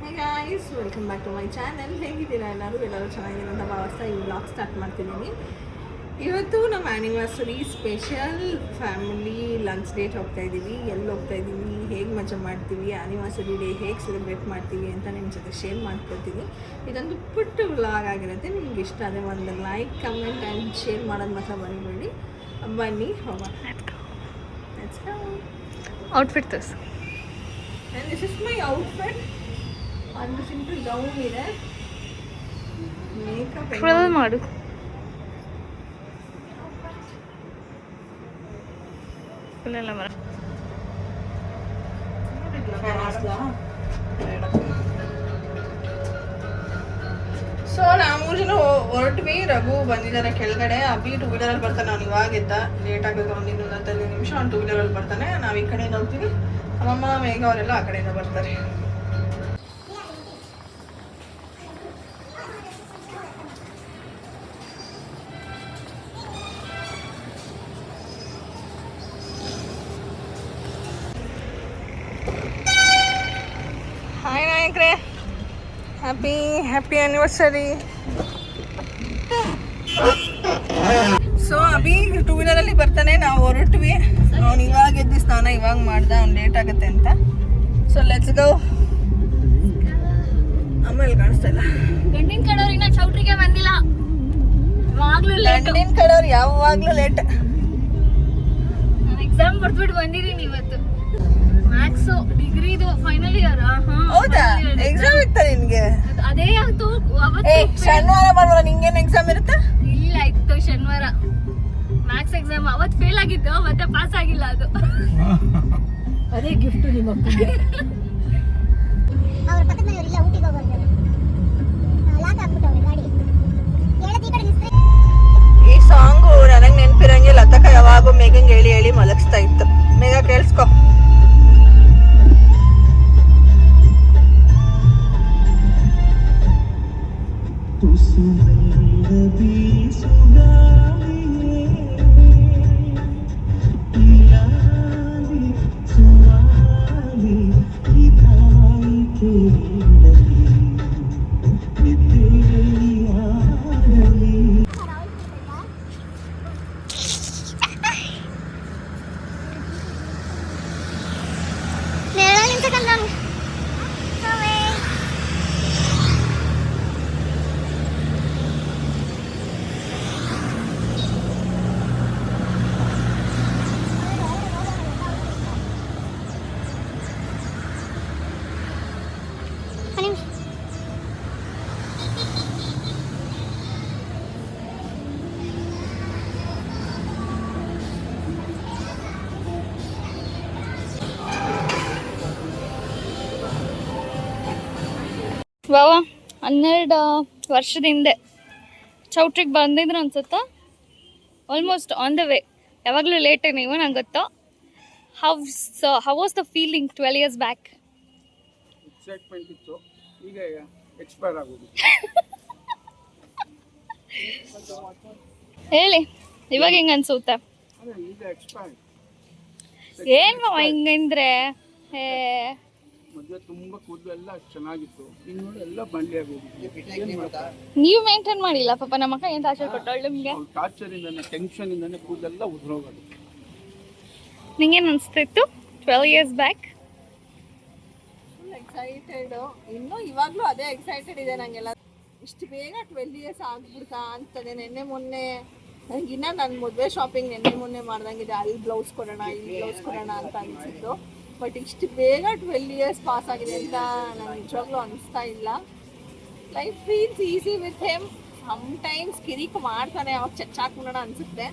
Hey guys, welcome back to my channel. ಹೇಗಿದ್ದೀರಾ ಎಲ್ಲರೂ ಚೆನ್ನಾಗಿದ್ದೀರ ಅಂತ ಭಾವಿಸ್ತಾ ಈ ವ್ಲಾಗ್ ಸ್ಟಾರ್ಟ್ ಮಾಡ್ತಿದ್ದೀನಿ. ಇವತ್ತು ನಮ್ಮ anniversary special family lunch date ಹೋಗ್ತಾ ಇದ್ದೀವಿ. ಎಲ್ಲಿ ಹೋಗ್ತಾ ಇದ್ದೀವಿ, ಹೇಗೆ ಮಜಾ ಮಾಡ್ತೀವಿ, ಆ್ಯನಿವರ್ಸರಿ ಡೇ ಹೇಗೆ ಸೆಲೆಬ್ರೇಟ್ ಮಾಡ್ತೀವಿ ಅಂತ ನಿಮ್ಮ ಜೊತೆ ಶೇರ್ ಮಾಡ್ಕೊಳ್ತೀನಿ. ಇದೊಂದು ಪುಟ್ಟ ವ್ಲಾಗ್ ಆಗಿರುತ್ತೆ. ನಿಮ್ಗೆ ಇಷ್ಟ ಆದರೆ ಒಂದು ಲೈಕ್, ಕಮೆಂಟ್ ಆ್ಯಂಡ್ ಶೇರ್ ಮಾಡೋದು ಮಾತ್ರ ಮರಿಬೇಡಿ. ಬನ್ನಿ ಹೋಗೋಣ. Let's go. ಔಟ್ಫಿಟ್ ತೋರಿಸು. And this is my outfit. ಒಂದು ಸಿಂಪಲ್ ಗೌನ್ ಇದೆ. ಮೇಕಪ್ ಟ್ರಲ್ ಮಾಡು. ಇಲ್ಲ ಮರ. ಸೊ ನಾವು 3 ಜನ ಹೊರಟ್ವಿ. ರಘು ಬಂದಿದ್ದಾರೆ ಕೆಳಗಡೆ. ಅಭಿ 2 ವೀಲರಲ್ಲಿ ಬರ್ತಾನೆ. ನಾನು ಇವಾಗಿದ್ದ ಲೇಟ್ ಆಗುತ್ತೆ, ಒಂದು 15 ನಿಮಿಷ. ಅವ್ನು 2 ವೀಲರಲ್ಲಿ ಬರ್ತಾನೆ. ನಾವು ಈ ಕಡೆಯಿಂದ ಹೋಗ್ತೀವಿ. ಅಮ್ಮಮ್ಮ ಮೇಘ ಅವರೆಲ್ಲ ಆ ಕಡೆಯಿಂದ ಬರ್ತಾರೆ. ಹಾಯ್ ನಾಯಕರೇ, ಹ್ಯಾಪಿ ಆ್ಯನಿವರ್ಸರಿ. ಸೊ ಅಭಿ 2 ವೀಲರಲ್ಲಿ ಬರ್ತಾನೆ. ನಾವು ಹೊರಟ್ವಿ. ಅವ್ನು ಇವಾಗ ಎದ್ದು ಸ್ನಾನ ಇವಾಗ ಮಾಡ್ದ. ಅವ್ನು ಲೇಟ್ ಆಗುತ್ತೆ ಅಂತ. So let's go. ಆಮೇಲೆ ಕಾಣಿಸ್ತಾ ಇಲ್ಲ. ಗಂಡಿನ ಕಡೆಯವ್ರು ಇನ್ನ ಚೌಟ್ರಿಗೆ ಬಂದಿಲ್ಲ. ಗಂಡಿನ ಕಡೆಯವ್ರು ಯಾವಾಗ್ಲೂ ಲೇಟ್. ನಾನು ಎಕ್ಸಾಮ್ ಬರ್ದ್ಬಿಟ್ಟು ಬಂದಿದ್ದೀನಿ ಇವತ್ತು. ಮ್ಯಾಥ್ಸ್ ಡಿಗ್ರಿದು ಫೈನಲ್ ಇಯರ್. ಹೌದಾ? ಎಕ್ಸಾಮ್ ಇತ್ತ ನಿನ್ಗೆ? ಅದೇ ಆಯ್ತು ಅವತ್ತು. ಶನಿವಾರ ಬರುವಲ್ಲ ನಿಂಗೇನು ಎಕ್ಸಾಮ್ ಇರುತ್ತೆ? ಇಲ್ಲ, ಇತ್ತು ಶನಿವಾರ ಮ್ಯಾಥ್ಸ್ ಎಕ್ಸಾಮ್. ಅವತ್ತು ಫೇಲ್ ಆಗಿದ್ದು, ಮತ್ತೆ ಪಾಸ್ ಆಗಿಲ್ಲ. ಅದು ಅದೇ ಗಿಫ್ಟ್ ನಿಮ್ಮ ಅಪ್ಪಗೆ. ಅವ್ರ ಪಕ್ಕದ ಮನೆಯವರಿಲ್ಲ, ಊಟಿಗೆ ಹೋಗೋರು. ಲಾಕ್ ಹಾಕ್ಬಿಟ್ಟವ್ರೆ ಗಾಡಿ. ಹೇಳದಿ ಕಡೆ ನಿಸ್ತ್ರೆ. ಈ ಸಾಂಗು ನನಗೆ ನೆನಪಿರಂಗೆ ಲತಕ ಯಾವಾಗೂ ಮೇಘಂಗೆ ಹೇಳಿ ಹೇಳಿ ಮಲಗಿಸ್ತಾ ಇತ್ತು. ಮೇಘ ಕೇಳಿಸ್ಕೊ. ಬಾವ 12 ವರ್ಷದ ಹಿಂದೆ ಚೌಟ್ರಿಗೆ ಬಂದಿದ್ರು ಅನ್ಸುತ್ತಾ. Almost on the way. ಯಾವಾಗಲೂ ಲೇಟೇ ನೀವು, ನಂಗೆ ಗೊತ್ತಾ. How was the feeling 12 years back? Excitement ಇತ್ತು. ಈಗ ಎಕ್ಸ್ಪೈರ್ ಆಗೋದು. ಹೇಳಿ, ಇವಾಗ ಹೆಂಗೆ ಅನ್ಸುತ್ತೆ? ಈಗ ಎಕ್ಸ್ಪೈರ್. ಏನು ಹಿಂಗಂದ್ರೆ ಮದುವೆ ತುಂಬ ಕೂದಲೆಲ್ಲ ಚೆನ್ನಾಗಿತ್ತು. ಈಗ ನೋಡಿ ಎಲ್ಲ ಬಂಡಿ ಆಗೋದು. ನೀವು ಮೇಂಟೈನ್ ಮಾಡಿಲ್ಲ ಪಾಪ. ನಮ್ಮ ಅಕ್ಕ ಏನು ಟಾರ್ಚರ್ ಕೊಟ್ಟವಳು ನಿಮಗೆ? ಟಾರ್ಚರ್ ಇಂದಾನೆ, ಟೆನ್ಷನ್ ಇಂದಾನೆ ಕೂದಲೆಲ್ಲ ಉದುರೋಗೋದು. ನಿಂಗೇನು ಅನಿಸ್ತಿತ್ತು 12 years ಬ್ಯಾಕ್? ಎಕ್ಸೈಟೆಡ್. ಇನ್ನೂ ಇವಾಗಲೂ ಅದೇ ಎಕ್ಸೈಟೆಡ್ ಇದೆ ನಂಗೆಲ್ಲ. ಇಷ್ಟು ಬೇಗ 12 years ಆಗ್ಬಿಡ್ತಾ ಅಂತದೆ. ನೆನ್ನೆ ಮೊನ್ನೆ ನನಗಿನ್ನ ನನ್ನ ಮದುವೆ ಶಾಪಿಂಗ್ ನೆನ್ನೆ ಮೊನ್ನೆ ಮಾಡ್ದಂಗಿದೆ. ಅಲ್ಲಿ ಬ್ಲೌಸ್ ಕೊಡೋಣ, ಇಲ್ಲಿ ಬ್ಲೌಸ್ ಕೊಡೋಣ ಅಂತ ಅನಿಸಿತ್ತು. ಬಟ್ ಇಷ್ಟು ಬೇಗ 12 years ಪಾಸ್ ಆಗಿದೆ ಅಂತ ನಾನು ನಿಜವಾಗ್ಲೂ ಅನಿಸ್ತಾ ಇಲ್ಲ. Life feels easy with him. Sometimes ಕಿರಿಕ್ ಮಾಡ್ತಾನೆ, ಅವಾಗ ಚಚ್ಚಾಕ್ಬಿಡೋಣ ಅನಿಸುತ್ತೆ.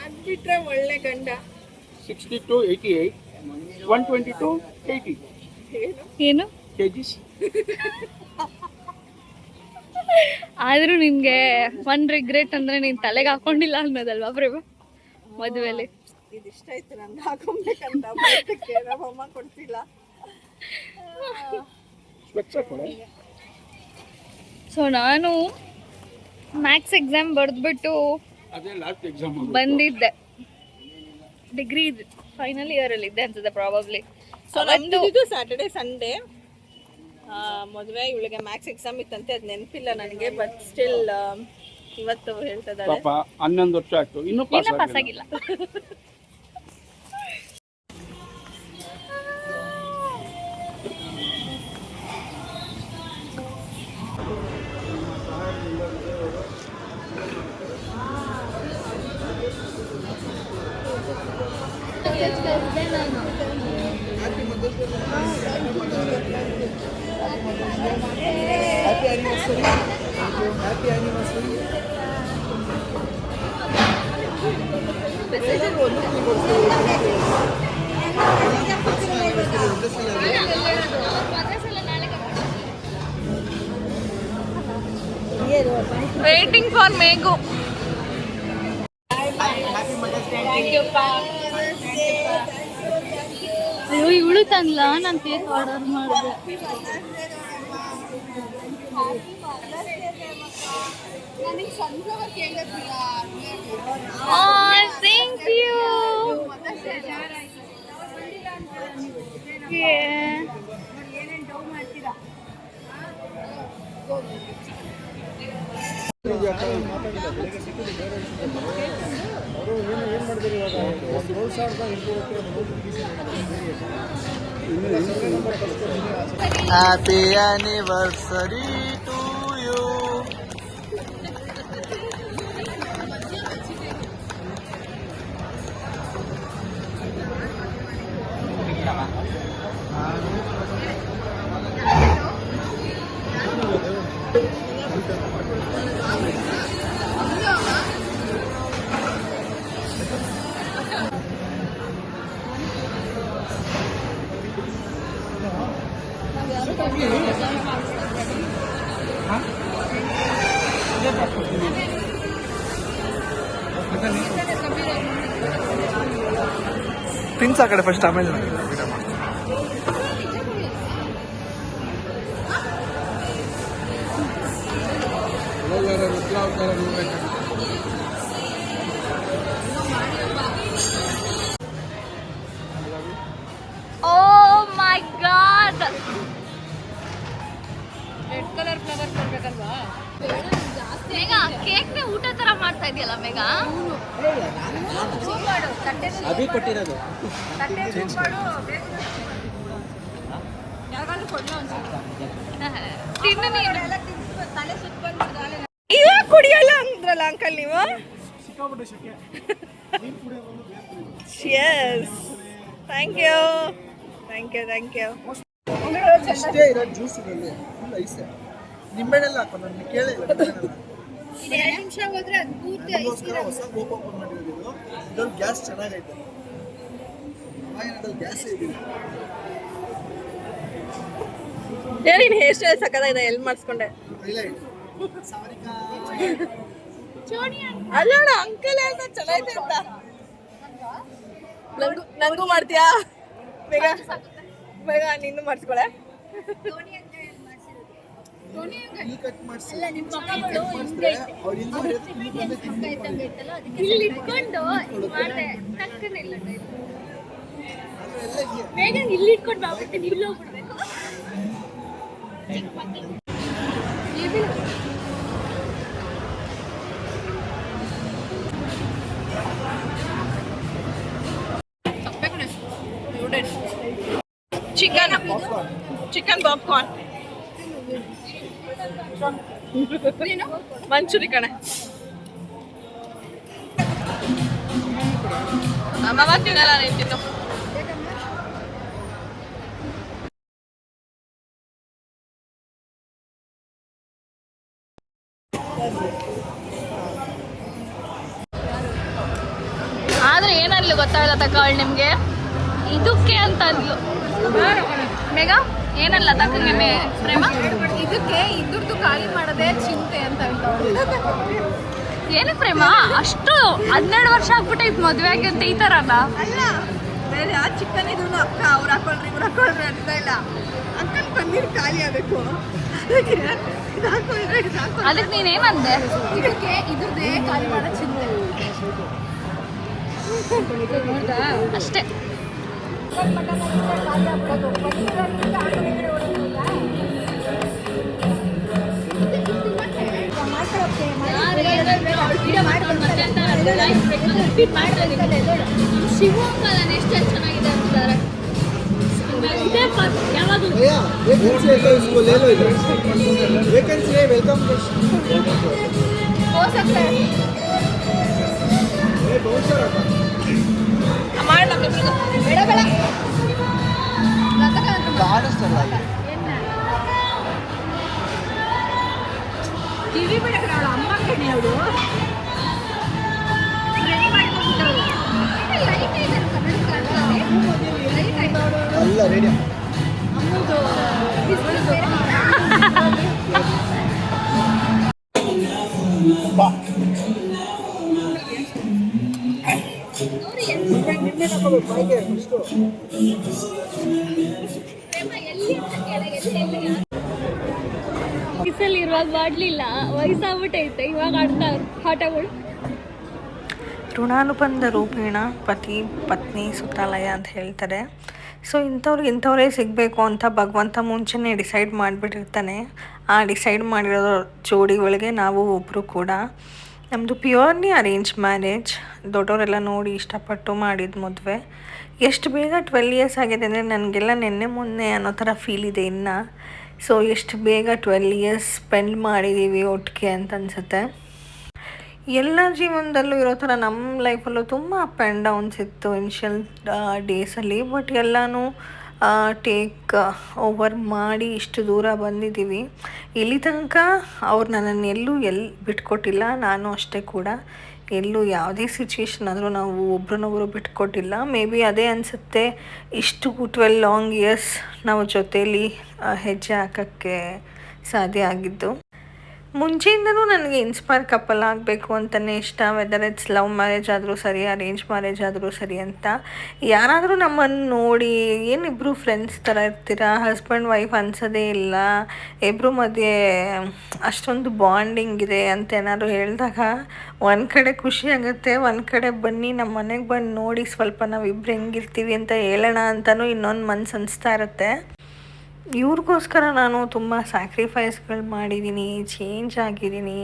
ಅದು ಬಿಟ್ಟರೆ ಒಳ್ಳೆ ಗಂಡ. 60 to 88, 120 to 80 ಏನು kgs. ಆದರೂ ನಿನಗೆ ಒನ್ ರಿಗ್ರೆಟ್ ಅಂದರೆ ನೀನು ತಲೆಗೆ ಹಾಕೊಂಡಿಲ್ಲ ಅನ್ನೋದಲ್ವಾ ಪ್ರಭು ಮದುವೆಲಿ? ಇದಿಷ್ಟ ಆಯ್ತು ನಂಗೆ ಹಾಕೊಬೇಕಂತ. ನಮ್ಮಮ್ಮ ಕೊಡ್ತಿಲ್ಲ. ಸೊ ನಾನು ಮ್ಯಾಥ್ಸ್ ಎಕ್ಸಾಮ್ ಬರೆದ್ಬಿಟ್ಟು ಬಂದಿದ್ದೆ. ಡಿಗ್ರಿ ಫೈನಲ್ ಇಯರ್ ಅಲ್ಲಿ ಇದ್ದೆ ಅನ್ಸುತ್ತೆ ಪ್ರಾಬಬ್ಲಿ. ಸೊ ನಮ್ದು ಇದು ಸ್ಯಾಟರ್ಡೆ ಸಂಡೇ ಮದುವೆ, ಇವಳಿಗೆ ಮ್ಯಾಥ್ಸ್ ಎಕ್ಸಾಮ್ ಇತ್ತಂತೆ, ಅದು ನೆನಪಿಲ್ಲ ನನಗೆ. ಬಟ್ ಸ್ಟಿಲ್ ಇವತ್ತು ಹೇಳ್ತಾ ಇದ್ದಾಳೆ. ಪಾಪ 11 ವರ್ಷ ಆಯ್ತು ಇನ್ನೂ ಪಾಸ್ ಪಾಸ್ ಆಗಿಲ್ಲ. Waiting for Megu. ಅಯ್ಯೋ ಇವಳು ತಂದ್ಲ, ನಾನು ಕೇಕ್ ಆರ್ಡರ್ ಮಾಡಿದೆ. Thank you. Happy anniversary to you. Things ಆ ಕಡೆ ಫಸ್ಟ್, ಆಮೇಲೆ Oh my god. Red colour flower ಕೊಡ್ಬೇಕಲ್ವಾ? ಮೇಘ ಕೇಕ್ ನೇ ಊಟ ತರ ಮಾಡ್ತಾ ಇದೆಯಲ್ಲ ಮೇಘ. ಅಭಿ ಕೊಟ್ಟಿರೋದು. ಇವಾಗ ಕುಡಿಯಲ್ಲ ಅಂದ್ರಲ್ಲ ಅಂಕಲ್ ನೀವು. Cheers. Thank you. Thank you. Thank you. ಇಷ್ಟೇ ಇರೋ ಜ್ಯೂಸ್ ಇದರಲ್ಲಿ ಫುಲ್ ಐಸ್. ನಿಂಬೆಹಣ್ಣೆಲ್ಲ ಹಾಕೋಣ, ನಾನು ಕೇಳಿಲ್ಲ. ಅದಕ್ಕೋಸ್ಕರ ಹೊಸ ಗೋಪ್ ಓಪನ್ ಮಾಡಿರೋದು ಇದು. ಇದ್ರಲ್ಲಿ ಗ್ಯಾಸ್ ಚೆನ್ನಾಗೈತೆ. ಗ್ಯಾಸ್ ಇದೆ. ನೀನು ಹೇರ್ ಸ್ಟೈಲ್ ಸಕ್ಕತ್ತಾಗಿದೆ. ಎಲ್ಲಿ ಮಾಡಿಸ್ಕೊಂಡೆ? ಅಲ್ಲ ಅಂಕಲ್ ಹೇಳ್ತಾ ಚೆನ್ನಾಗಿದೆ ಅಂತ. ನಂಗೂ ಮಾಡ್ತೀಯಾ? ಬೇಗ ಬೇಗ ನೀನು ಮಾಡಿಸ್ಕೊಳೆ. ಇಲ್ಲಿ ಇಟ್ಕೊಂಡು ಮಾಡ್ದೆ ಟಕ್ಕನೆ ಇಲ್ಲ ಬೇಗ ಇಲ್ಲಿ ಇಟ್ಕೊಂಡು ಬಾಬಿಟ್ಟು ಇಲ್ಲಿ ಹೋಗ್ಬಿಡ್ಬೇಕು. ಚಿಕನ್ ಪಾಪ್ಕಾರ್ನ್ ಮಂಚೂರಿ ಕಣೆ. ಅಮ್ಮ ತಿನ್ನಲ್ಲ, ನೀನು ತಿನ್ನು. ಆದ್ರೆ ಏನಲ್ಲ ಗೊತ್ತಾಗಲ್ಲ ತಗೊಳ್ ನಿಮ್ಗೆ, ಇದಕ್ಕೆ ಅಂತ ಅಂದ್ಲು ಮೇಘ. ಏನಲ್ಲ ತಕ್ಕಂಗೆ ಪ್ರೇಮ, ಇದಕ್ಕೆ ಇದ್ರದ್ದು ಖಾಲಿ ಮಾಡೋದೇ ಚಿಂತೆ ಅಂತ ಏನು ಪ್ರೇಮ ಅಷ್ಟು 12 ವರ್ಷ ಆಗ್ಬಿಟ್ಟೆ ಇದು ಮದುವೆ ಆಗಿರುತ್ತೆ ಈ ಥರನ? ಅಲ್ಲ, ಬೇರೆ ಆ ಚಿಕನ್ ಇದೂ ಅಕ್ಕ ಅವ್ರು ಹಾಕೊಳ್ರಿ ಇವ್ರು ಹಾಕೊಳ್ರಿ ಅಂತ ಇಲ್ಲ. ಅಕ್ಕನ ಪನ್ನೀರ್ ಖಾಲಿ ಆಗಬೇಕು, ಅದಕ್ಕೆ ನೀನೇನಂದೆ? ಇದಕ್ಕೆ ಇದ್ರದ್ದೇ ಖಾಲಿ ಮಾಡೋ ಚಿಂತೆ ಅಷ್ಟೇ. ರಿಪೀಟ್ ಮಾಡ್ತಾರೆ ಶಿವಮೊಗ್ಗ ಎಷ್ಟು ಚೆನ್ನಾಗಿದೆ ಅಂತಾರೆ ಇದೇ ಯಾವಾಗ भैया वैकेंसी है तो इसको ले लो इधर वैकेंसी है वेलकम हो सकता है ये बहुत सारा था ಮಾಡಲ್ಲ ಬೇಡ ಬೇಡ ಕಾಣಿಸ್ತಲ್ಲ ಟಿವಿ ಬಿಡಕ್ಕೆ ಅವಳು ಅಮ್ಮ ಕಣೆ ಅವಳು ಫ್ರೆಂಡ್ ಮಾಡ್ಕೊಂಡ್ಬಿಟ್ಟವಳು ಲೈಟ್ ಇದೆ ಲೈಟ್ ಅಲ್ಲ ರೇಡಿಯೋ ಬಾ ನಿನ್ನೆ ತಗೋಬೇಕು ಬಾಯ್ಗೆ ಅಷ್ಟು ವಯಸ್ಸಲ್ಲಿ ಇರುವಾಗ ಮಾಡ್ಲಿಲ್ಲ ವಯಸ್ಸಾಗ್ಬಿಟ್ಟೈತೆ ಇವಾಗ ಆಡ್ತಾರೆ ಆಟಗಳು ಋಣಾನುಬಂಧ ರೂಪೇಣ ಪತಿ ಪತ್ನಿ ಸುತ್ತಾಲಯ ಅಂತ ಹೇಳ್ತಾರೆ. ಸೊ ಇಂಥವ್ರೇ ಸಿಗಬೇಕು ಅಂತ ಭಗವಂತ ಮುಂಚೆನೇ ಡಿಸೈಡ್ ಮಾಡಿಬಿಟ್ಟಿರ್ತಾನೆ. ಆ ಡಿಸೈಡ್ ಮಾಡಿರೋ ಜೋಡಿಗಳಿಗೆ ನಾವು ಒಬ್ಬರು ಕೂಡ. ನಮ್ಮದು ಪ್ಯೂರ್ಲಿ ಅರೇಂಜ್ ಮ್ಯಾರೇಜ್. ದೊಡ್ಡವರೆಲ್ಲ ನೋಡಿ ಇಷ್ಟಪಟ್ಟು ಮಾಡಿದ ಮದುವೆ. ಎಷ್ಟು ಬೇಗ 12 ಇಯರ್ಸ್ ಆಗಿದೆ ಅಂದರೆ ನನಗೆಲ್ಲ ನೆನ್ನೆ ಮೊನ್ನೆ ಅನ್ನೋ ಥರ ಫೀಲ್ ಇದೆ ಇನ್ನು. ಸೊ ಎಷ್ಟು ಬೇಗ 12 ಇಯರ್ಸ್ ಸ್ಪೆಂಡ್ ಮಾಡಿದ್ದೀವಿ ಒಟ್ಟಿಗೆ ಅಂತ ಅನಿಸುತ್ತೆ. ಎಲ್ಲ ಜೀವನದಲ್ಲೂ ಇರೋ ಥರ ನಮ್ಮ ಲೈಫಲ್ಲೂ ತುಂಬ ಅಪ್ ಆ್ಯಂಡ್ ಡೌನ್ಸ್ ಇತ್ತು ಇನಿಷಿಯಲ್ ಡೇಸಲ್ಲಿ. ಬಟ್ ಎಲ್ಲನೂ ಟೇಕ್ ಓವರ್ ಮಾಡಿ ಇಷ್ಟು ದೂರ ಬಂದಿದ್ದೀವಿ. ಇಲ್ಲಿ ತನಕ ಅವ್ರು ನನ್ನನ್ನು ಎಲ್ಲೂ ಬಿಟ್ಕೊಟ್ಟಿಲ್ಲ, ನಾನು ಅಷ್ಟೇ ಕೂಡ. ಎಲ್ಲೂ ಯಾವುದೇ ಸಿಚುವೇಶನ್ ಆದರೂ ನಾವು ಒಬ್ರನ್ನೊಬ್ರು ಬಿಟ್ಕೊಟ್ಟಿಲ್ಲ. ಮೇ ಬಿ ಅದೇ ಅನಿಸುತ್ತೆ ಇಷ್ಟು 12 ಲಾಂಗ್ ಇಯರ್ಸ್ ನಾವು ಜೊತೇಲಿ ಹೆಜ್ಜೆ ಹಾಕೋಕ್ಕೆ ಸಾಧ್ಯ ಆಗಿದ್ದು. ಮುಂಚೆಯಿಂದನೂ ನನಗೆ ಇನ್ಸ್ಪೈರ್ ಕಪಲ್ ಆಗಬೇಕು ಅಂತಲೇ ಇಷ್ಟ. ವೆದರ್ ಇಟ್ಸ್ ಲವ್ ಮ್ಯಾರೇಜ್ ಆದರೂ ಸರಿ, ಅರೇಂಜ್ ಮ್ಯಾರೇಜ್ ಆದರೂ ಸರಿ ಅಂತ. ಯಾರಾದರೂ ನಮ್ಮನ್ನು ನೋಡಿ ಏನಿಬ್ಬರು ಫ್ರೆಂಡ್ಸ್ ಥರ ಇರ್ತೀರಾ, ಹಸ್ಬೆಂಡ್ ವೈಫ್ ಅನ್ಸೋದೇ ಇಲ್ಲ, ಇಬ್ಬರು ಮಧ್ಯೆ ಅಷ್ಟೊಂದು ಬಾಂಡಿಂಗ್ ಇದೆ ಅಂತ ಏನಾದ್ರು ಹೇಳಿದಾಗ ಒಂದು ಕಡೆ ಖುಷಿ ಆಗುತ್ತೆ, ಒಂದು ಕಡೆ ಬನ್ನಿ ನಮ್ಮ ಮನೆಗೆ ಬಂದು ನೋಡಿ ಸ್ವಲ್ಪ ನಾವಿಬ್ಬರು ಹೆಂಗಿರ್ತೀವಿ ಅಂತ ಹೇಳೋಣ ಅಂತಲೂ ಇನ್ನೊಂದು ಮನ್ಸು ಅನಿಸ್ತಾ ಇರುತ್ತೆ. ಇವ್ರಿಗೋಸ್ಕರ ನಾನು ತುಂಬ ಸ್ಯಾಕ್ರಿಫೈಸ್ಗಳು ಮಾಡಿದ್ದೀನಿ, ಚೇಂಜ್ ಆಗಿದ್ದೀನಿ.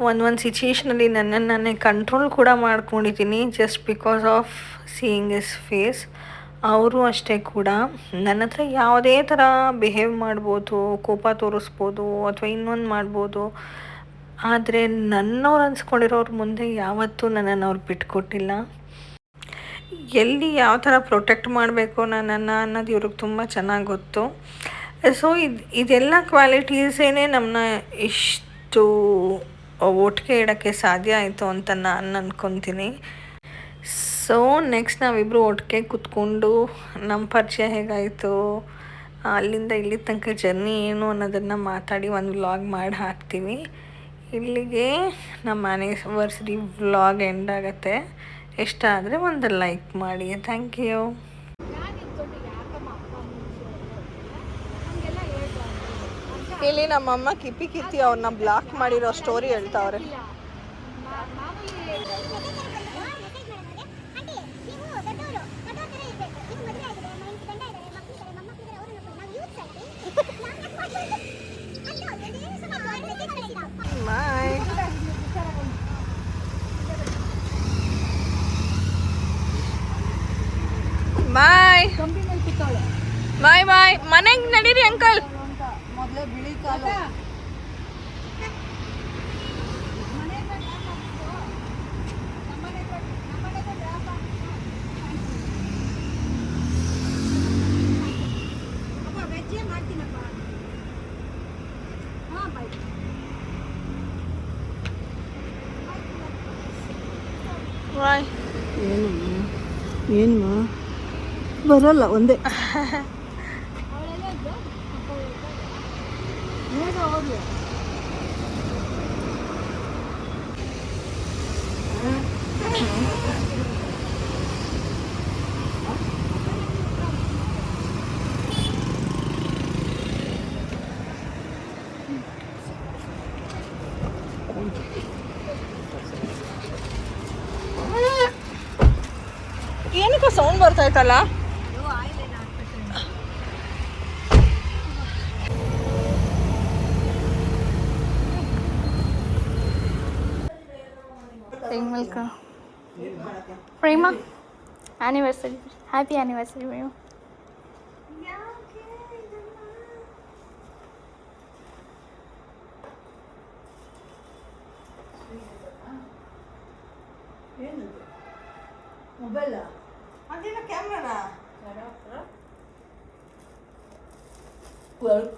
ಒಂದು ಸಿಚುಯೇಷನಲ್ಲಿ ನನ್ನನ್ನು ನಾನೇ ಕಂಟ್ರೋಲ್ ಕೂಡ ಮಾಡ್ಕೊಂಡಿದ್ದೀನಿ just because of seeing his face. ಅವರು ಅಷ್ಟೇ ಕೂಡ ನನ್ನ ಹತ್ರ ಯಾವುದೇ ಥರ ಬಿಹೇವ್ ಮಾಡ್ಬೋದು, ಕೋಪ ತೋರಿಸ್ಬೋದು ಅಥವಾ ಇನ್ನೊಂದು ಮಾಡ್ಬೋದು. ಆದರೆ ನನ್ನವ್ರು ಅನ್ಸ್ಕೊಂಡಿರೋರ ಮುಂದೆ ಯಾವತ್ತೂ ನನ್ನನ್ನು ಅವ್ರು ಬಿಟ್ಕೊಟ್ಟಿಲ್ಲ. ಎಲ್ಲಿ ಯಾವ ಥರ ಪ್ರೊಟೆಕ್ಟ್ ಮಾಡಬೇಕು ನನ್ನನ್ನು ಅನ್ನೋದು ಇವ್ರಿಗೆ ತುಂಬ ಚೆನ್ನಾಗಿ ಗೊತ್ತು. ಸೊ ಇದೆಲ್ಲ ಕ್ವಾಲಿಟೀಸೇನೆ ನಮ್ಮನ್ನ ಇಷ್ಟು ಒಟ್ಟಿಗೆ ಇಡೋಕ್ಕೆ ಸಾಧ್ಯ ಆಯಿತು ಅಂತ ನಾನು ಅಂದ್ಕೊತೀನಿ. ಸೊ ನೆಕ್ಸ್ಟ್ ನಾವಿಬ್ಬರು ಒಟ್ಟಿಗೆ ಕೂತ್ಕೊಂಡು ನಮ್ಮ ಪರಿಚಯ ಹೇಗಾಯಿತು, ಅಲ್ಲಿಂದ ಇಲ್ಲಿ ತನಕ ಜರ್ನಿ ಏನು ಅನ್ನೋದನ್ನು ಮಾತಾಡಿ ಒಂದು ವ್ಲಾಗ್ ಮಾಡಿ ಹಾಕ್ತೀವಿ. ಇಲ್ಲಿಗೆ ನಮ್ಮ ಆ್ಯನಿವರ್ಸರಿ ವ್ಲಾಗ್ ಎಂಡ್ ಆಗುತ್ತೆ. ಇಷ್ಟ ಆದರೆ ಒಂದು ಲೈಕ್ ಮಾಡಿ. Thank you. ಇಲ್ಲಿ ನಮ್ಮಮ್ಮ ಕಿಪ್ಪಿ ಕಿತ್ತಿ ಅವ್ರನ್ನ ಬ್ಲಾಕ್ ಮಾಡಿರೋ ಸ್ಟೋರಿ ಹೇಳ್ತಾವ್ರೆ. ಬಾಯ್ ಬಾಯ್ ಬಾಯ್. ಮನೆಗೆ ನಡೀರಿ ಅಂಕಲ್. ಬಾಯ್. ಏನು ಬರಲ್ಲ ಒಂದೇ ಏನಕ್ಕೆ ಸೌಂಡ್ ಬರ್ತಾ ಇತ್ತಲ್ಲ? ತೆಂಗಿನ ಪ್ರೇಮ ಆ್ಯನಿವರ್ಸರಿ ಹ್ಯಾಪಿ ಆ್ಯನಿವರ್ಸರಿ ಪ್ರೇಮ. ಮೊಬೈಲ ಅದೇನ ಕ್ಯಾಮ್ರಾನಾ?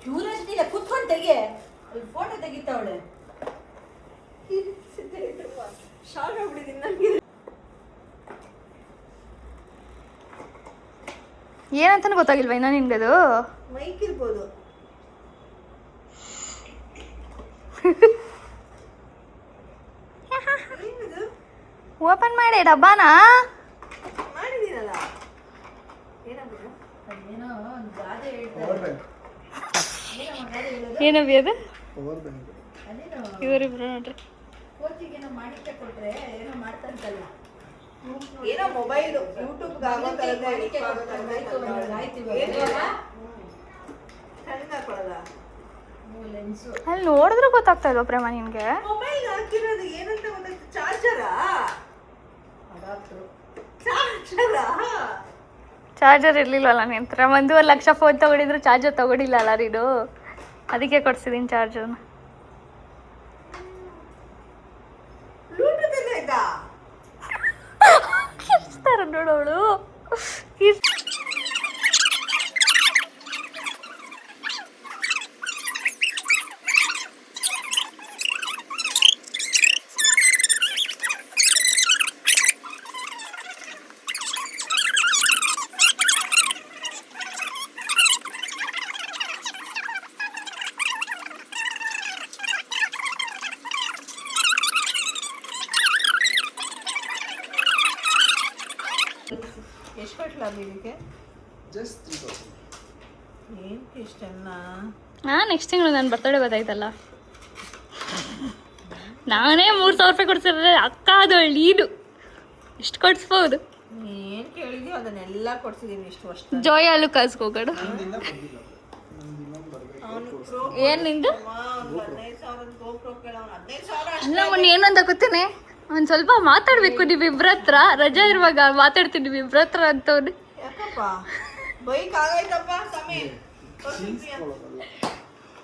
ಕ್ಯೂರಿಯಾಸಿಟಿ ಇಲ್ಲ, ಕುತ್ಕೊಂಡು ತೆಗಿ, ಫೋಟೋ ತೆಗಿತಾವಳೆ. ಶಾರ್ಟ್ ಆಗ್ಬಿಟ್ಟಿದ್ದೀನಿ ನನಗೆ. ಏನಂತಾನು ಗೊತ್ತಾಗಿಲ್ವಾ ಇನ್ನ ನಿನ್ಗದು? ಮೈಕ್ ಇರ್ಬೋದು. ಓಪನ್ ಮಾಡಿ ಡಬ್ಬಾನಾ ಮಾಡಿದ್ದೀನಲ್ಲ. ಏನಾಗ್ಬಿಟ್ಟು ಏನೋ ಒಂದು ಗಾದೆ ಪವರ್ ಹೇಳ್ತಾರೆ. ಬ್ಯಾಂಕ್ ಏನವಿ ಅದು? ಪವರ್ ಬ್ಯಾಂಕ್ ಅದೇನೋ ಇವರಿಬ್ರು ನೋಡ್ರಿ. ಕೋಚಿಗೇನೋ ಮಾಡಿಕ್ಕೆ ಕೊಟ್ರೆ ಏನೋ ಮಾಡ್ತಂತಲ್ಲ. ಏನೋ ಮೊಬೈಲ್ ಯೂಟ್ಯೂಬ್ಗೆ ಆಗೋ ಥರದ್ದೇ ಮಾಡಿಕ್ಕೆ ಆಯ್ತು ಹಾಕೊಳ್ಳೋದ? ಲೆನ್ಸು ಅಲ್ಲಿ ನೋಡಿದ್ರೆ ಗೊತ್ತಾಗ್ತಾ ಇಲ್ವಾ ಪ್ರೇಮ ನಿನ್ಗೆ? ಮೊಬೈಲ್ ಹಾಕಿರೋದು ಏನಂತ ಗೊತ್ತಾಗ್ತದೆ? ಚಾರ್ಜರಾ? ಅಡಾಪ್ಟ್ರು. ಚಾರ್ಜರಾ? ಚಾರ್ಜರ್ ಇರ್ಲಿಲ್ವಲ್ಲ ನಿನ್ನ ಹತ್ರ. 1.5 ಲಕ್ಷ ಫೋನ್ ತಗೊಂಡಿದ್ರು ಚಾರ್ಜರ್ ತಗೊಂಡಿಲ್ಲ ಅಲ್ಲ ನೀನು, ಅದಕ್ಕೆ ಕೊಡ್ಸಿದ್ದೀನಿ ಚಾರ್ಜರ್ನ. ಬ್ಲೂಟೂತ್ ಎಲ್ಲ ಆಯ್ತಾ? ಕಿರ್ಚ್ತಾರ ನೋಡೋಳು. ಎಷ್ಟು ಕಟ್ಲ ಇದಕ್ಕೆ? ಜಸ್ಟ್ 3000. ಏನಕ್ಕೆ ಇಷ್ಟೆಲ್ಲ? ನೆಕ್ಸ್ಟ್ ತಿಂಗಳು ನನ್ನ ಬರ್ತಡೇ ಗೊತ್ತಾಯ್ತಲ್ಲ, ನಾನೇ 3,000 ರೂಪಾಯಿ ಕೊಡ್ಸಿದ್ರೆ ಅಕ್ಕ ಅದು ನೀನು ಇಷ್ಟು ಕೊಡಿಸ್ಬೋದು. ಏನು ಕೇಳಿದ್ಯೋ ಅದನ್ನೆಲ್ಲ ಕೊಡ್ಸಿದ್ದೀನಿ ಇಷ್ಟು ವರ್ಷ. ಜಾಯ್ ಅಲ್ಲೂ ಕಳ್ಸ್ಕೋಗಡು. ನಂದಿನ್ನ ಬಂದಿಲ್ಲ, ನಂದು ಇನ್ನೊಂದು ಬರ್ಬೇಕು. ಅವನು ಏನು ನಿಂದು? 15,000 ಗೋಪ್ರೋ ಕೇಳೋನು 15,000 ಅಲ್ಲ ಮೊನ್ನೆ ಏನಂತ ಗೊತ್ತೇನೆ, ಒಂದು ಸ್ವಲ್ಪ ಮಾತಾಡಬೇಕು ನಿಮ್ಮಿಬ್ರ ಹತ್ರ, ರಜಾ ಇರುವಾಗ ಮಾತಾಡ್ತೀನಿ ನಿಮ್ಮಿಬ್ರ ಹತ್ರ ಅಂತವ್ನು. ಯಾಕಪ್ಪ ಬೈಕ್ ಆಗೈತಪ್ಪ ಸ್ವಾಮಿ, ಜೀನ್ಸ್ಕೊಳ್ಳೋದಲ್ಲ.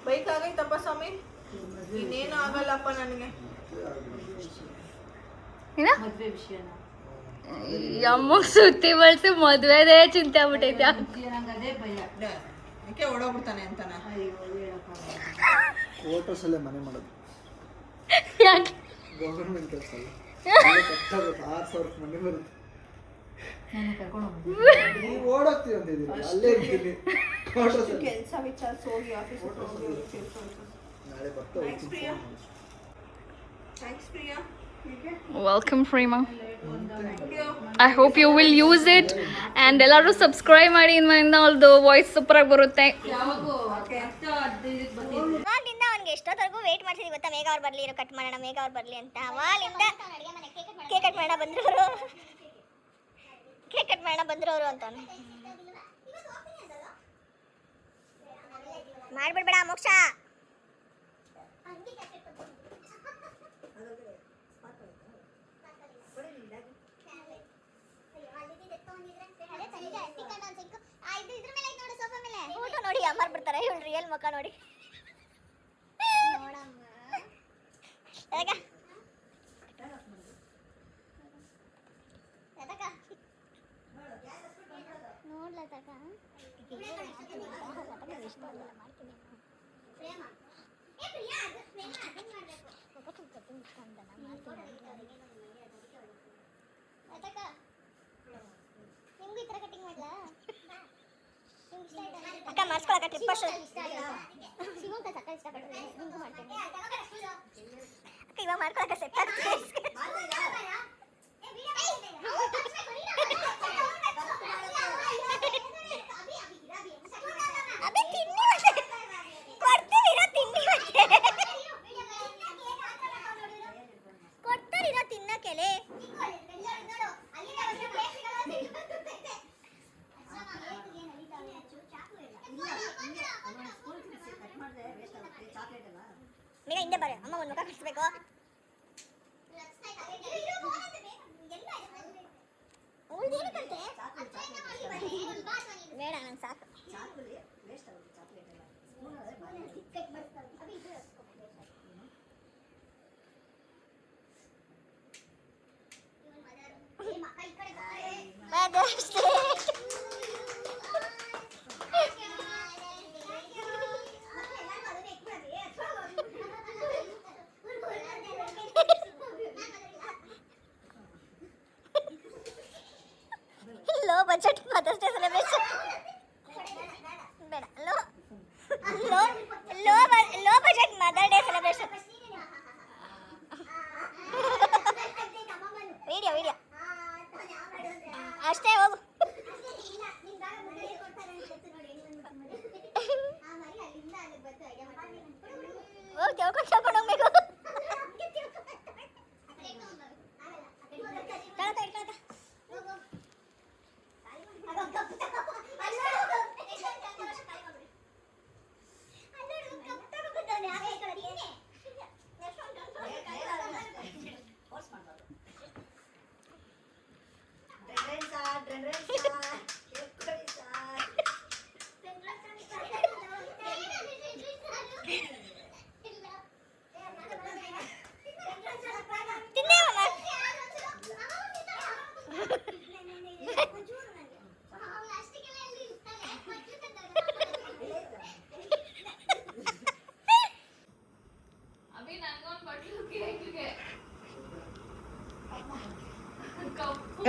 ಬೈಕ್ ಆಗೈತಪ್ಪ ಸ್ವಾಮಿ, ಇನ್ನೇನು ಆಗಲ್ಲಪ್ಪ ನನಗೆ. ಏನ ಮದುವೆ ವಿಷಯನ ಅಮ್ಮ ಸುತ್ತಿ ಬಳಸಿ ಮದುವೆದೇ ಚಿಂತೆ ಆಗ್ಬಿಟ್ಟೈತೆ. ನಂಗೆ ಅದೇ ಭಯ. ಯಾಕೆ ಓಡೋಗ್ಬಿಡ್ತಾನೆ ಅಂತಾನ? ಅಯ್ಯೋ ಹೇಳಕ್ಕಾಗಲ್ಲ. ಕ್ವಾರ್ಟರ್ಸ್ ಅಲ್ಲೇ ಮನೆ ಮಾಡೋದು, ಯಾಕೆ? ಗೌರ್ಮೆಂಟ್ ಕೆಲಸ ಅಲ್ಲ. ಕಟ್ಟಾಗುತ್ತೆ 6,000 ಮನೆ ಬರುತ್ತೆ. ನಾನು ಕರ್ಕೊಂಡು ಹೋಗ್ತೀನಿ. ನೀವು ಓಡೋಗ್ತೀವಿ ಅಂತಿದ್ದೀರಿ, ಅಲ್ಲೇ ಇರ್ತೀನಿ ಕ್ವಾರ್ಟರ್ಸ್ ಅಲ್ಲಿ. ಕೆಲಸ ವಿಚಾರಿಸಿ ಹೋಗಿ ಆಫೀಸ್ ಹೋಗಿ ನಾಳೆ ಬರ್ತಾ ಥ್ಯಾಂಕ್ಸ್ ಹೋಗ್ತೀನಿ. Priya, thanks Priya. Welcome Prema. Thank you. I hope you will use it and ಎಲ್ಲರೂ ಸಬ್ಸ್ಕ್ರೈಬ್ ಮಾಡಿ. ಇನ್ಮೇಲಿಂದ ಅವ್ರದ್ದು ವಾಯ್ಸ್ ಸೂಪರಾಗಿ ಬರುತ್ತೆ. ಯಾವಾಗೂ 10-15 ಬಂದಿದ್ದು. ಅವಾಗಿಂದ ಅವ್ನಿಗೆ ಎಷ್ಟೊತ್ತವರೆಗೂ ವೇಟ್ ಮಾಡ್ತಿದ್ವಿ ಗೊತ್ತಾ, ಮೇಘ ಅವ್ರು ಬರಲಿ, ಕಟ್ ಮಾಡೋಣ, ಮೇಘ ಅವ್ರು ಬರಲಿ ಅಂತ. ಅವಾಗಿಂದ ಕೇಕ್ ಕಟ್ ಮಾಡೋಣ ಬಂದ್ರು ಅವರು, ಕೇಕ್ ಕಟ್ ಮಾಡೋಣ ಬಂದ್ರು ಅವರು ಅಂತಾನೆ. ಮಾಡ್ಬಿಡ್ಬೇಡ ಮೋಕ್ಷ. ಫೋಟೋ ನೋಡಿ ಅಮ್ಮರ್ ಬಿಡ್ತಾರೆ, ಇವಳು ರಿಯಲ್ ಮುಖ ನೋಡಿ. ಅಕ್ಕ ಮಾಡಿಸ್ಕೊಳಕ ಟ್ರಿಪ್ ಅಕ್ಕ ಇವಾಗ ಮಾಡ್ಕೊಳಕ ಸೆಟ್ ಕೊಡ್ತಾರಿರೋ ತಿನ್ನಕ್ಕೆಲೆ. ಬೇಗ ಹಿಂದೆ ಬರ್ರಿ, ಅಮ್ಮ ಒಂದು ಮುಖ ಕಳಿಸ್ಬೇಕು. ಬೇಡ ನಂಗೆ ಸಾಕು. Low budget mother's day celebration ಬೇಡ. Low budget mother day celebration. Video ಅಷ್ಟೇ ಹೋಗು. ಹೋಗಿ ಕೇಳ್ಕೊಂಡು ಹೋಗ್ಬೇಕು.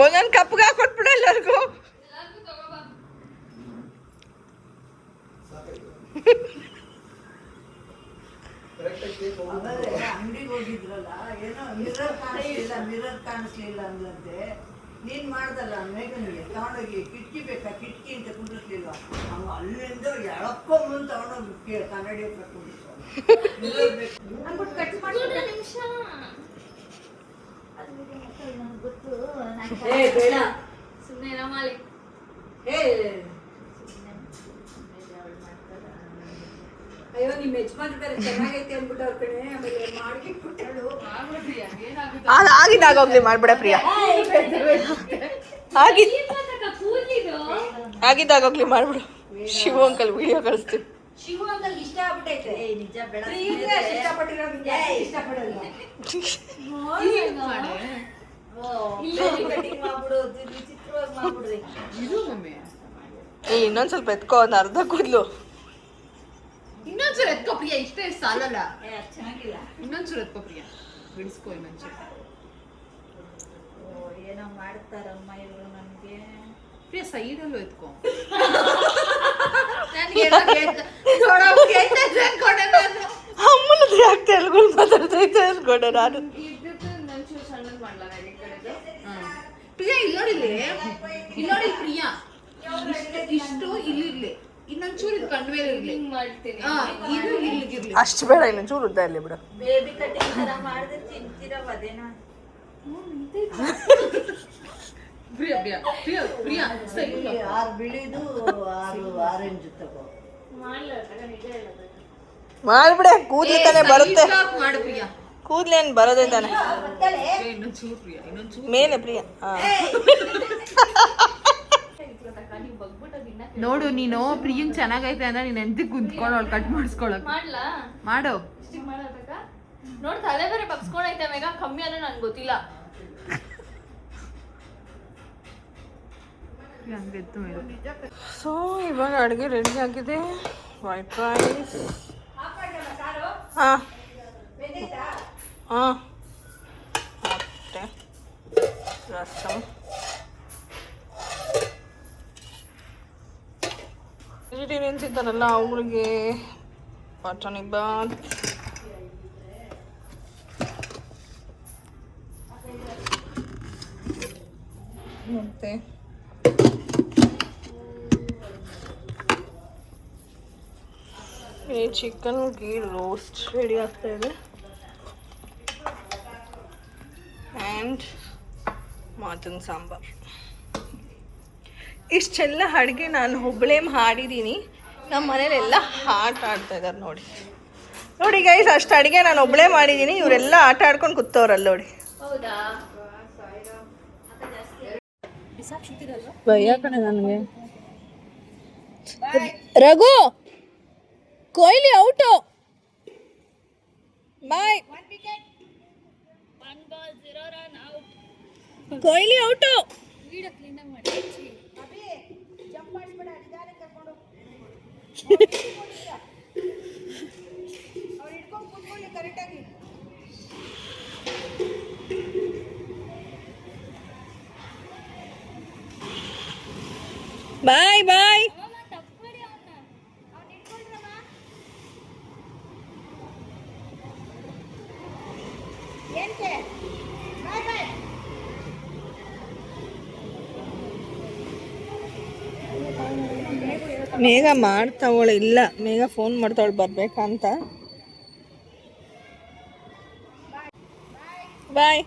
ಒಂದೊಂದು ಕಪ್ಗೆ ಹಾಕೊಟ್ಬಿಡು ಎಲ್ಲರಿಗೂ. ಅಂಗಡಿಗೆ ಹೋಗಿದ್ರಲ್ಲ, ಏನೋ ಮಿರರ್ ಕಾಣಿಸ್ಲಿಲ್ಲ ಅಂದ್ಲಂತೆ. ನೀನ್ ಮಾಡ್ದಲ್ಲ ಮೇಘನಿಗೆ ತಗೊಂಡೋಗಿ ಕಿಟಕಿ ಬೇಕಾ ಕಿಟಕಿ ಅಂತ ಕುಂಡಿಸ್ಲಿಲ್ಲ. ಅವ ಅಲ್ಲಿಂದ ಎಳಕೊಂಬಂದು ತಗೊಂಡೋಗಿ ಕನ್ನಡಿ ಕಟ್ಕೊಂಡಿತ್ತು. ಮಿರರ್ ಬೇಕು ಗೊತ್ತು. ಬೇಡ ಸುಮ್ಮನೆ ಮಾಲಿ. ಅಯ್ಯೋ ನಿಮ್ಮ ಯಜಮಾನ್ ಬೇರೆ ಚೆನ್ನಾಗೈತೆ ಅಂದ್ಬಿಟ್ಟು ಅವ್ರ ಕಡೆ ಆಮೇಲೆ ಮಾಡ್ಕಿಟ್ಬಿಟ್ಟಳು. ಆಗಿದ್ದಾಗೋಗ್ಲಿ ಮಾಡ್ಬಿಡ ಪ್ರಿಯಾ. ಆಗಿದ್ದಾಗೋಗ್ಲಿ ಮಾಡ್ಬಿಡು. ಶಿವ ಅಂಕಲ್ ವಿಡಿಯೋ ಕಳಿಸ್ತೀವಿ. ಶಿವ ಅಂಕಲ್ ಇಷ್ಟ ಆಗ್ಬಿಟ್ಟೈತೆ. ನಿಜ ಬೇಡ ಇಷ್ಟಪಟ್ಟಿರೋ ಇಷ್ಟಪಡಲ್ಲ. ಕಟಿಂಗ್ ಮಾಡ್ಬಿಡು, ವಿಚಿತ್ರವಾಗಿ ಮಾಡ್ಬಿಡ್ರಿ. ಇನ್ನೊಂದ್ ಸ್ವಲ್ಪ ಎತ್ಕೋ, ಒಂದು ಅರ್ಧ ಕೂದ್ಲು. ಇನ್ನೊಂದ್ಸಲ ಎತ್ಕೋ ಪ್ರಿಯಾ, ಇಷ್ಟೇ ಸಾಲಲ್ಲ. ಚೆನ್ನಾಗಿಲ್ಲ. ಇನ್ನೊಂದ್ಸಲ ಎತ್ಕೋ ಪ್ರಿಯಾ, ಬಿಡಿಸ್ಕೋ ಇನ್ನೊಂದ್ಸಲ. ಏನೋ ಮಾಡ್ತಾರಮ್ಮ ಇವರು ನನ್ಗೆ. ಪ್ರಿಯಾ ಸೈಡಲ್ಲೂ ಎತ್ಕೋ. ಅಮ್ಮನದು ಯಾಕೆ ತೆಲುಗು ಮಾತಾಡ್ತೈತೆ ಅನ್ಕೊಂಡೆ ನಾನು. ಪ್ರಿಯಾ ಇಲ್ಲೋಡಿಲಿ, ಇಲ್ಲೋಡಿ ಪ್ರಿಯಾ, ಇಷ್ಟು ಇಲ್ಲಿರ್ಲಿ, ಇನ್ನೊಂಚೂರು ಇದು ಕಂಡ ಮೇಲೆ ಇರ್ಲಿ. ಇದು ಇಲ್ಲಿಗಿರ್ಲಿ. ಅಷ್ಟು ಬೇಡ, ಇನ್ನೊಂಚೂರು ಉದ್ದ ಇರಲಿ ಬಿಡು. ಬೇಬಿ ಕಟಿಂಗ್ ತರ ಮಾಡಿದ್ರೆ ತಿಂತೀರವ ಅದೇನಾ. ಪ್ರಿಯಾ ಪ್ರಿಯಾ ಪ್ರಿಯಾ ಪ್ರಿಯಾ ಸೈಡ್. 6 ಬಿಳಿದು 6 ಆರೆಂಜ್ ತಗೋ. ಮಾಡ್ಬಿಡೆ, ಕೂದ್ಲು ತಾನೆ ಬರುತ್ತೆ. ಮಾಡು ಪ್ರಿಯಾ, ಕೂದ್ಲೇನ್ ಬರೋದೇ ತಾನೆ ಇನ್ನೊಂಚೂರು ಪ್ರಿಯಾ, ಇನ್ನೊಂಚೂರು ಮೇಲೆ ಪ್ರಿಯಾ. ನೋಡು, ನೀನು ಪ್ರಿಯಂಗ್ ಚೆನ್ನಾಗೈತೆ ಅಂದ್ರೆ ನೀನ್ ಎಂತ ಕುಂತ್ಕೊಂಡು ಅವ್ಳು ಕಟ್ ಮಾಡಿಸ್ಕೊಳಕ್ ಮಾಡ್ಲಾ ಮಾಡು. ಸ್ಟಿಕ್ ಮಾಡೋದಕ್ಕ ನೋಡ್ ತಲೆ ಬೇರೆ ಬಗ್ಸ್ಕೊಂಡೈತೆ ಮೇಗ. ಕಮ್ಮಿ ಅಂದ್ರೆ ನನ್ಗೆ ಗೊತ್ತಿಲ್ಲ. ಸೊ ಇವಾಗ ಅಡುಗೆ ರೆಡಿ ಆಗಿದೆ. ವೈಟ್ ರೈಸ್, ಹಾಂ ಹಾಂ, ಮತ್ತೆ ರಸಮ್, ವೆಜಿಟೇರಿಯನ್ಸ್ ಇದ್ದಾರಲ್ಲ ಅವ್ರಿಗೆ ಬಟಾಣಿ ಬಾತ್, ಮತ್ತೆ ಈ ಚಿಕನ್ ಗೀ ರೋಸ್ಟ್ ರೆಡಿ ಆಗ್ತಾ ಇದೆ. And mutton sambar. ಇಷ್ಟೆಲ್ಲ ಅಡುಗೆ ನಾನು ಒಬ್ಬಳೇ ಮಾಡಿದ್ದೀನಿ. ನಮ್ಮ ಮನೇಲೆಲ್ಲ ಆಟ ಆಡ್ತಾ ಇದ್ದಾರೆ ನೋಡಿ. ನೋಡಿ ಗೈಸ್, ಅಷ್ಟು ಅಡುಗೆ ನಾನು ಒಬ್ಬಳೇ ಮಾಡಿದ್ದೀನಿ. ಇವರೆಲ್ಲ ಆಟ ಆಡ್ಕೊಂಡು ಕೂತವ್ರಲ್ಲ ನೋಡಿ. ಹೌದಾ? ಭಯ ಕಣೆ ನನಗೆ. ರಘು ಕೊಹ್ಲಿ ಔಟು. ಬಾಯ್. ಕೊಹ್ಲಿ ಔಟು. ಬಾಯ್ ಬಾಯ್. ಮೇಘ ಮಾಡ್ತಾವಳೆ. ಇಲ್ಲ, ಮೇಘ ಫೋನ್ ಮಾಡ್ತಾವಳು ಬರ್ಬೇಕಂತ. ಬಾಯ್.